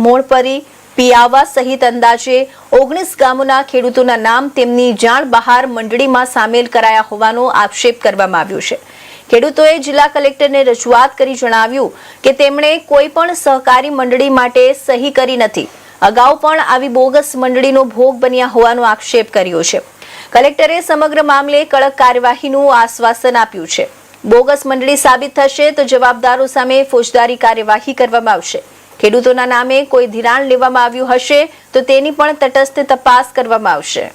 મોણપરી પિયાવા સહિત અંદાજે 19 ગામોના ખેડૂતોના નામ તેમની જાણ બહાર મંડળીમાં સામેલ કરાયા હોવાનો આક્ષેપ કરવામાં આવ્યો છે। ખેડૂતોએ જિલ્લા કલેક્ટરને રજૂઆત કરી જણાવ્યું કે તેમણે કોઈ પણ સહકારી મંડળી માટે સહી કરી નથી। અગાઉ પણ આવી બોગસ મંડળીનો ભોગ બન્યા હોવાનો આક્ષેપ કર્યો છે। કલેક્ટરે સમગ્ર મામલે કડક કાર્યવાહીનું આશ્વાસન આપ્યું છે। બોગસ મંડળી સાબિત થશે તો જવાબદારો સામે ફોજદારી કાર્યવાહી કરવામાં આવશે। ખેડૂતોના નામે કોઈ ધિરાણ લેવામાં આવ્યું હશે તો તેની પણ તટસ્થ તપાસ કરવામાં આવશે।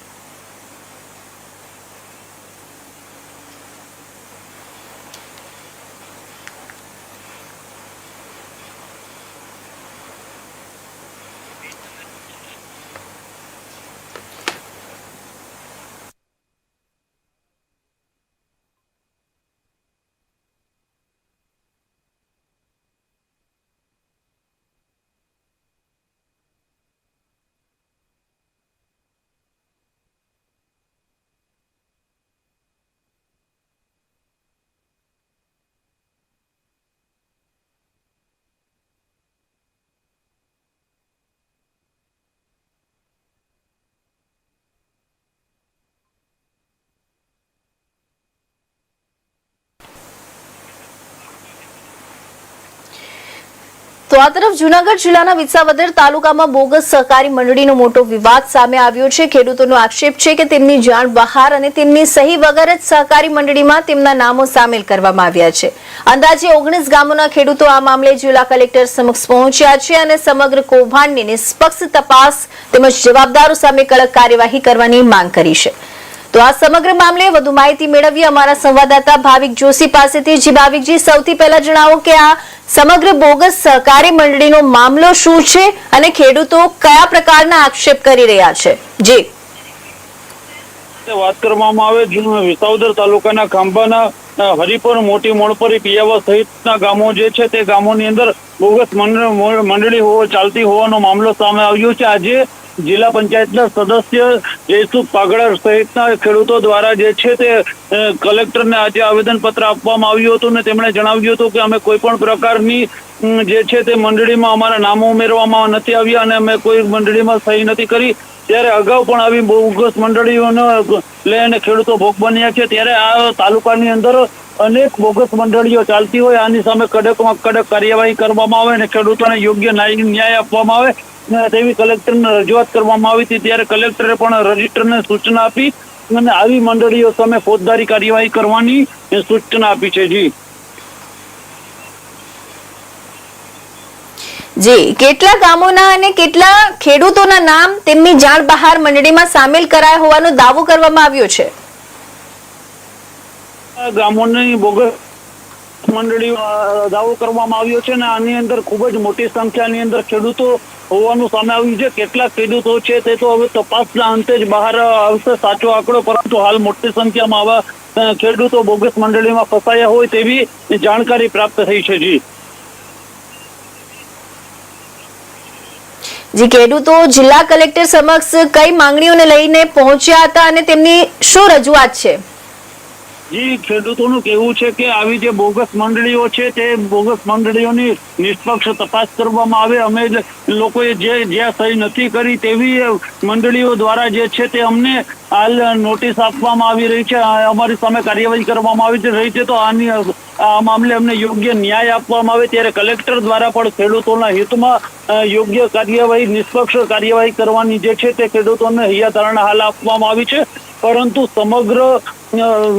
તો આ તરફ જૂનાગઢ જિલ્લાના વિસાવદર તાલુકામાં બોગસ સહકારી મંડળીનો મોટો વિવાદ સામે આવ્યો છે। ખેડૂતોનો આક્ષેપ છે કે તેમની જાણ બહાર અને તેમની સહી વગર જ સહકારી મંડળીમાં તેમના નામો સામેલ કરવામાં આવ્યા છે। અંદાજે 19 ગામોના ખેડૂતો આ મામલે જિલ્લા કલેક્ટર સમક્ષ પહોંચ્યા છે અને સમગ્ર કૌભાંડની નિષ્પક્ષ તપાસ તેમજ જવાબદારો સામે કડક કાર્યવાહી કરવાની માંગ કરી છે। તો આ સમગ્ર મામલે વધુ માહિતી મેળવીએ અમારા સંવાદદાતા ભાવિક જોશી પાસેથી। જી ભાવિકજી, સૌથી પહેલા જણાવો કે આ સમગ્ર બોગસ સહકારી મંડળીનો મામલો શું છે અને ખેડૂતો કયા પ્રકારના આક્ષેપ કરી રહ્યા છે? જી વાત કરવામાં આવે વિસાવદર તાલુકાના ખાંભાના હરિપર, મોટી મોણપરી, પિયાવા સહિતના ગામો જે છે તે ગામોની અંદર બોગસ મંડળી ચાલતી હોવાનો મામલો સામે આવ્યો છે। આજે જિલ્લા પંચાયતના સદસ્ય જયસુખ પાગડા સહિતના ખેડૂતો દ્વારા જે છે તે કલેક્ટરને આજે આવેદનપત્ર આપવામાં આવ્યું હતું ને તેમણે જણાવ્યું હતું કે અમે કોઈ પણ પ્રકારની જે છે તે મંડળીમાં અમારા નામો ઉમેરવામાં નથી આવ્યા અને અમે કોઈ મંડળીમાં સહી નથી કરી। ત્યારે અગાઉ પણ આવી બોગસ મંડળીઓને લઈને ખેડૂતો ભોગ બન્યા છે। ત્યારે આ તાલુકાની અંદર અનેક બોગસ મંડળીઓ ચાલતી હોય, આની સામે કડકમાં કડક કાર્યવાહી કરવામાં આવે અને ખેડૂતોને યોગ્ય ન્યાય આપવામાં આવે તેવી કલેક્ટરને રજૂઆત કરવામાં આવી હતી। ત્યારે કલેક્ટરે પણ રજિસ્ટરને સૂચના આપી અને આવી મંડળીઓ સામે ફોજદારી કાર્યવાહી કરવાની સૂચના આપી છે। જી, કેટલા ગામોના અને કેટલા ખેડૂતોના નામ તેમની જાણ બહાર મંડળીમાં સામેલ કરાયા હોવાનો દાવો કરવામાં આવ્યો છે? ગામોની બોગસ મંડળી દાવો કરવામાં આવ્યો છે અને આની અંદર ખૂબ જ મોટી સંખ્યાની અંદર ખેડૂતો હોવાનું સામે આવ્યું છે। કેટલા ખેડૂતો છે તે તો હવે તપાસના અંતે જ બહાર આવશે સાચો આંકડો, પરંતુ હાલ મોટી સંખ્યામાં આવા ખેડૂતો બોગસ મંડળીમાં ફસાયા હોય તેવી જાણકારી પ્રાપ્ત થઈ છે। જી, ખેડૂતો જિલ્લા કલેક્ટર સમક્ષ કઈ માંગણીઓને લઈને પહોંચ્યા હતા અને તેમની શું રજૂઆત છે? જી, ખેડૂતોનું કહેવું છે કે આવી જે બોગસ મંડળીઓ છે તે બોગસ મંડળીઓની નિષ્પક્ષ તપાસ કરવામાં આવે। અમે લોકોએ જ્યાં સહી નથી કરી તેવી મંડળીઓ દ્વારા જે છે તે અમને હાલ નોટિસ આપવામાં આવી રહી છે, અમારી સામે કાર્યવાહી કરવામાં આવી રહી છે। તો આ મામલે અમને યોગ્ય ન્યાય આપવામાં આવે ત્યારે કલેક્ટર દ્વારા પણ ખેડૂતોના હિતમાં યોગ્ય કાર્યવાહી, નિષ્પક્ષ કાર્યવાહી કરવાની જે છે તે ખેડૂતોને હૈયાધારણા હાલ આપવામાં આવી છે। પરંતુ સમગ્ર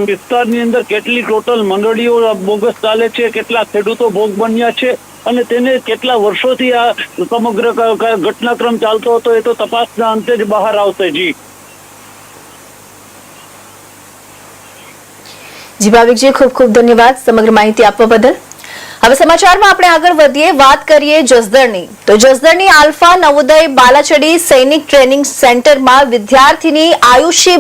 વિસ્તારની અંદર કેટલી ટોટલ મંડળીઓ બોગસ ચાલે છે, કેટલા ખેડૂતો ભોગ બન્યા છે અને તેને કેટલા વર્ષોથી આ સમગ્ર ઘટનાક્રમ ચાલતો હતો એ તો તપાસના અંતે જ બહાર આવશે। જી ભાવિકજી, ખૂબ ખૂબ ધન્યવાદ સમગ્ર માહિતી આપવા બદલ। હવે સમાચારમાં આપણે આગળ વધીએ, વાત કરીએ જસદણની। તો જસદણની આલ્ફા નવોદય બાલાચડી સૈનિક ટ્રેનિંગ સેન્ટરમાં વિદ્યાર્થીની આયુષી